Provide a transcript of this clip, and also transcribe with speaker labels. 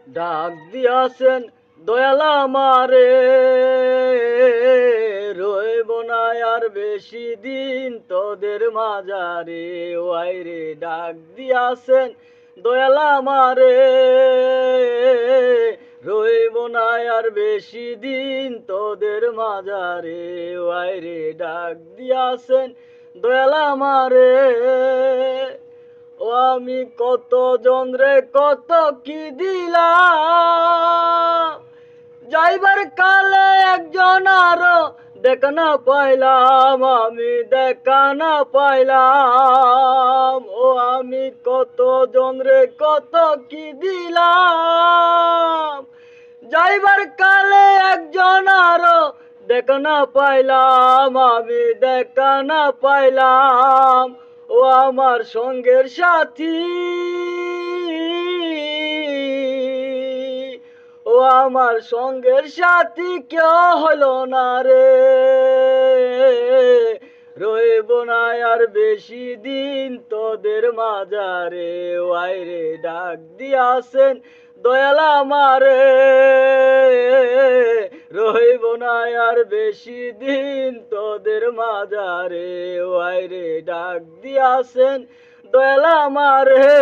Speaker 1: ডাক দিয়াছেন দয়াল আমারে, রইব না আর বেশি দিন তোদের মাঝারে। ওয়াই রে ডাক দিয়াছেন দয়াল আমারে, রইব না আর বেশি দিন তোদের মাঝারে। ওয়াই রে ডাক দিয়াছেন দয়াল আমারে। ও আমি কত জনরে কত কি দিলাম, যাইবার কালে একজন আরো দেখা না পাইলাম, আমি দেখা না পাইলাম। ও আমি কত জনরে কত কি দিলাম, যাইবার কালে একজন আরো দেখা না পাইলাম, আমি দেখা না পাইলাম। ও আমার সঙ্গের সাথী, ও আমার সঙ্গের সাথী কেউ হলো না রে, রইব না আর বেশি দিন তোদের মাঝারে। ওয়াই রে ডাক দিয়াছেন দয়াল আমারে, রইব না আর বেশি দিন তোদের মাঝারে। ওয়াই রে ডাক দিয়াছেন দয়াল আমারে।